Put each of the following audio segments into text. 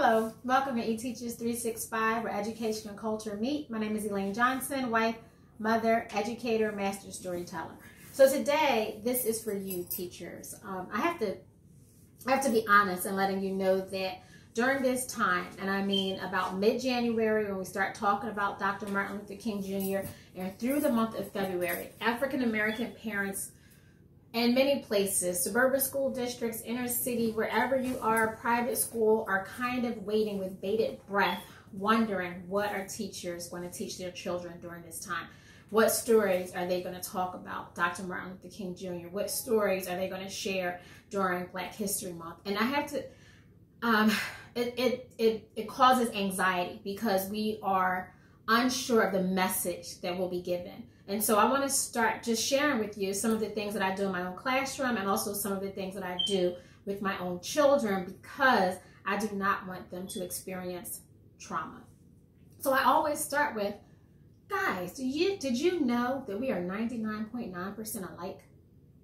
Hello, welcome to eTeachers 365, where education and culture meet. My name is Elaine Johnson, wife, mother, educator, master storyteller. So today, this is for you teachers. I have to be honest in letting you know that during this time, and I mean about mid-January when we start talking about Dr. Martin Luther King Jr. and through the month of February, African American parents in many places, suburban school districts, inner city, wherever you are, private school, are kind of waiting with bated breath, wondering what are teachers going to teach their children during this time. What stories are they going to talk about Dr. Martin Luther King Jr.? What stories are they going to share during Black History Month? And I have to, it causes anxiety because we are unsure of the message that will be given. And so I want to start just sharing with you some of the things that I do in my own classroom and also some of the things that I do with my own children because I do not want them to experience trauma. So I always start with, guys, did you know that we are 99.9% alike?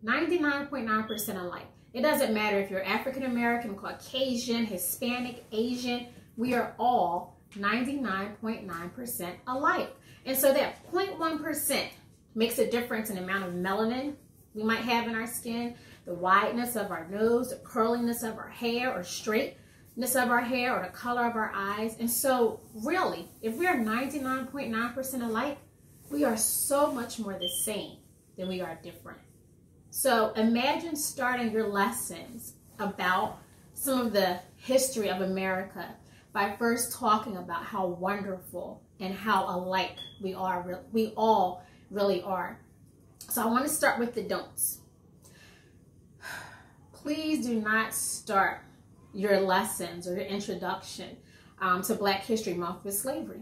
99.9% alike. It doesn't matter if you're African American, Caucasian, Hispanic, Asian, we are all 99.9% alike. And so that 0.1% makes a difference in the amount of melanin we might have in our skin, the wideness of our nose, the curliness of our hair or straightness of our hair or the color of our eyes. And so really, if we are 99.9% alike, we are so much more the same than we are different. So imagine starting your lessons about some of the history of America by first talking about how wonderful and how alike we all really are. So I want to start with the don'ts. Please do not start your lessons or your introduction to Black History Month with slavery.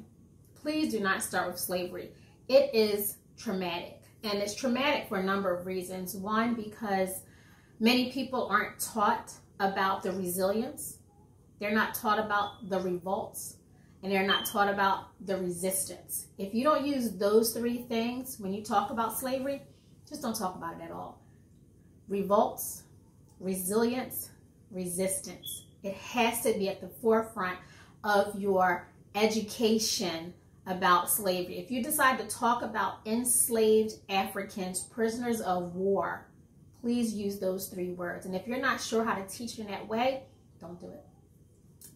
Please do not start with slavery. It is traumatic, and it's traumatic for a number of reasons. One, because many people aren't taught about the resilience. They're not taught about the revolts, and they're not taught about the resistance. If you don't use those three things when you talk about slavery, just don't talk about it at all. Revolts, resilience, resistance. It has to be at the forefront of your education about slavery. If you decide to talk about enslaved Africans, prisoners of war, please use those three words. And if you're not sure how to teach in that way, don't do it.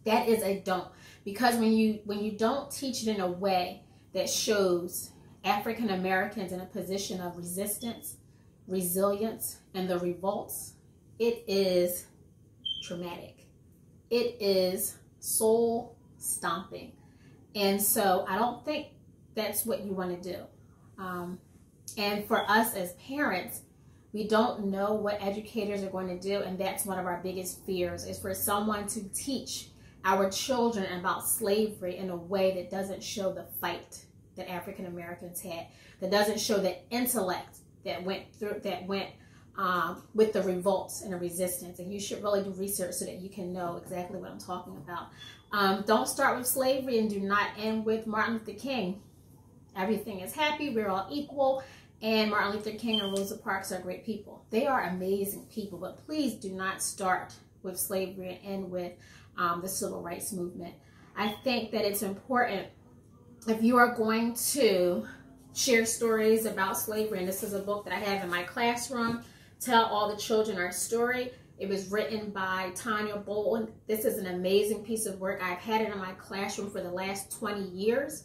That is a don't, because when you don't teach it in a way that shows African Americans in a position of resistance, resilience, and the revolts, it is traumatic. It is soul stomping. And so I don't think that's what you want to do. And for us as parents, we don't know what educators are going to do, and that's one of our biggest fears, is for someone to teach our children about slavery in a way that doesn't show the fight that African Americans had, that doesn't show the intellect that went with the revolts and the resistance. And you should really do research so that you can know exactly what I'm talking about. Don't start with slavery and do not end with Martin Luther King. Everything is happy, we're all equal, and Martin Luther King and Rosa Parks are great people. They are amazing people, but please do not start with slavery and end with the civil rights movement. I think that it's important, if you are going to share stories about slavery, and this is a book that I have in my classroom, Tell All the Children Our Story. It was written by Tanya Bolton. This is an amazing piece of work. I've had it in my classroom for the last 20 years.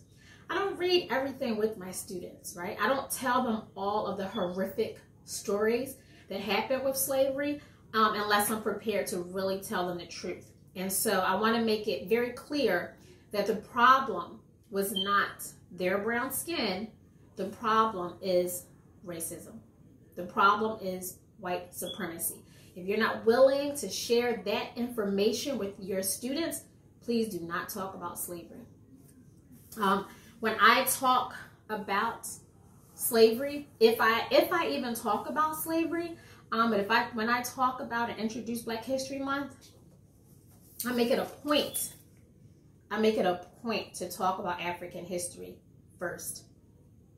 I don't read everything with my students, right? I don't tell them all of the horrific stories that happened with slavery unless I'm prepared to really tell them the truth. And so I want to make it very clear that the problem was not their brown skin. The problem is racism. The problem is white supremacy. If you're not willing to share that information with your students, please do not talk about slavery. When I talk about slavery, if I even talk about slavery, but when I talk about and introduce Black History Month, I make it a point. I make it a point to talk about African history first.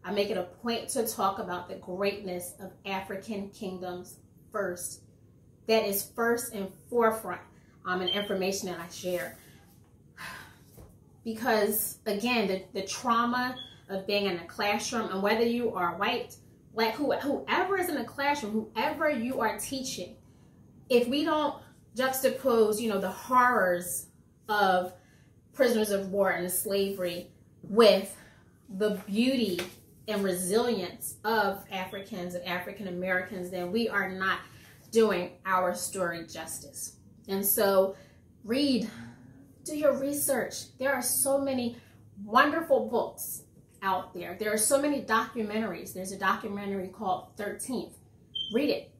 I make it a point to talk about the greatness of African kingdoms first. That is first and forefront in information that I share. because again, the trauma of being in a classroom, and whether you are white, black, whoever is in the classroom, whoever you are teaching, if we don't juxtapose, the horrors of prisoners of war and slavery with the beauty and resilience of Africans and African Americans, then we are not doing our story justice. And so read, do your research. There are so many wonderful books out there. There are so many documentaries. There's a documentary called 13th. Read it.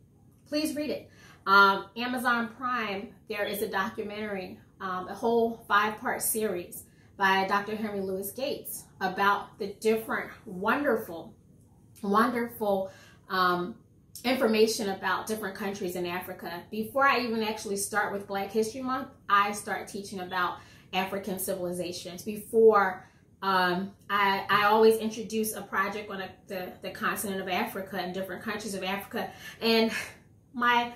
Please read it. Amazon Prime, there is a documentary, a whole 5-part series by Dr. Henry Louis Gates about the different wonderful information about different countries in Africa. Before I even actually start with Black History Month, I start teaching about African civilizations. Before, I always introduce a project on the continent of Africa and different countries of Africa. And I've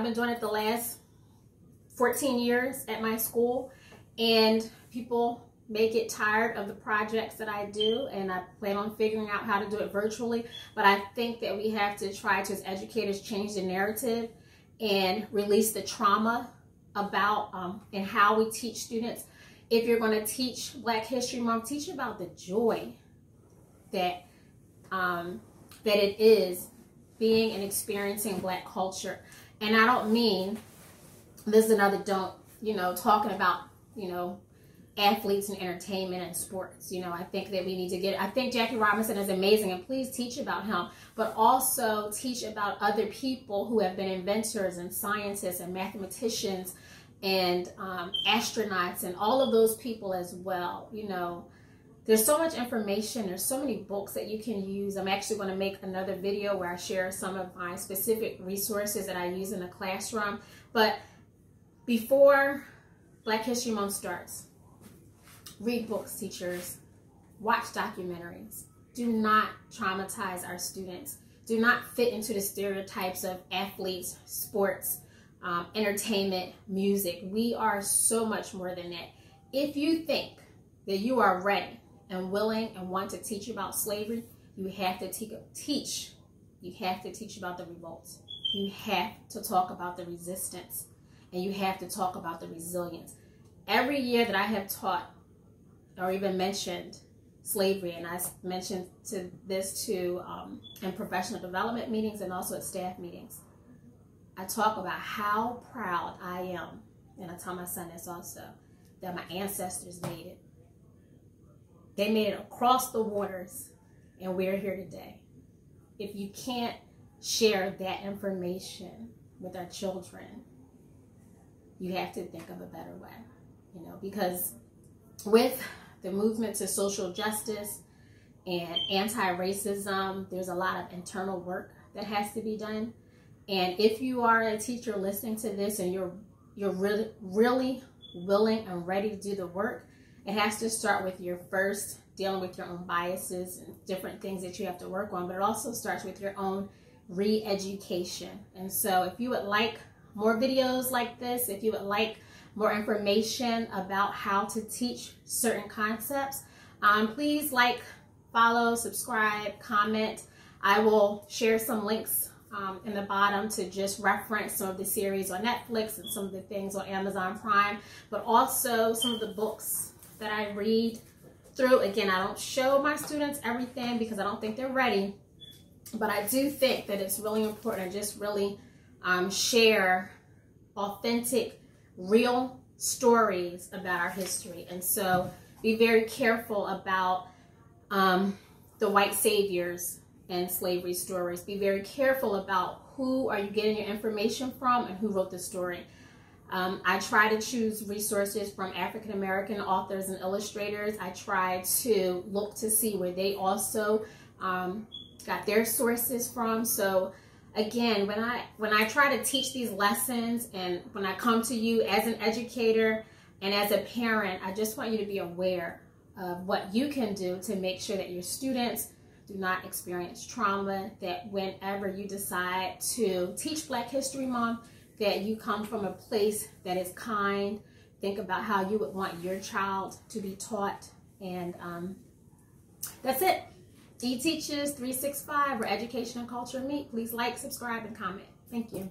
been doing it the last 14 years at my school, and people may get tired of the projects that I do, and I plan on figuring out how to do it virtually. But I think that we have to try to, as educators, change the narrative and release the trauma about and how we teach students. If you're going to teach Black History Month, teach about the joy that it is being and experiencing Black culture. And I don't mean, this is another talking about, athletes and entertainment and sports. I think that we need to I think Jackie Robinson is amazing, and please teach about him, but also teach about other people who have been inventors and scientists and mathematicians and astronauts and all of those people as well. There's so much information. There's so many books that you can use. I'm actually going to make another video where I share some of my specific resources that I use in the classroom. But before Black History Month starts, read books, teachers. Watch documentaries. Do not traumatize our students. Do not fit into the stereotypes of athletes, sports, entertainment, music. We are so much more than that. If you think that you are ready and willing and want to teach about slavery, you have to teach. You have to teach about the revolts. You have to talk about the resistance, and you have to talk about the resilience. Every year that I have taught or even mentioned slavery, and I mentioned this in professional development meetings and also at staff meetings, I talk about how proud I am, and I tell my son this also, that my ancestors made it. They made it across the waters, and we're here today. If you can't share that information with our children, you have to think of a better way, because with the movement to social justice and anti-racism, there's a lot of internal work that has to be done. And if you are a teacher listening to this and you're really willing and ready to do the work, it has to start with your first dealing with your own biases and different things that you have to work on, but it also starts with your own re-education. And so if you would like more videos like this, if you would like more information about how to teach certain concepts, please follow, subscribe, comment. I will share some links in the bottom to just reference some of the series on Netflix and some of the things on Amazon Prime, but also some of the books that I read through. Again, I don't show my students everything because I don't think they're ready, but I do think that it's really important to just really share authentic, real stories about our history. And so be very careful about the white saviors and slavery stories. Be very careful about who are you getting your information from and who wrote the story. I try to choose resources from African American authors and illustrators. I try to look to see where they also got their sources from. So again, when I try to teach these lessons, and when I come to you as an educator and as a parent, I just want you to be aware of what you can do to make sure that your students do not experience trauma, that whenever you decide to teach Black History Month, that you come from a place that is kind, think about how you would want your child to be taught. And that's it. eTeachers 365, where education and culture meet. Please like, subscribe, and comment. Thank you.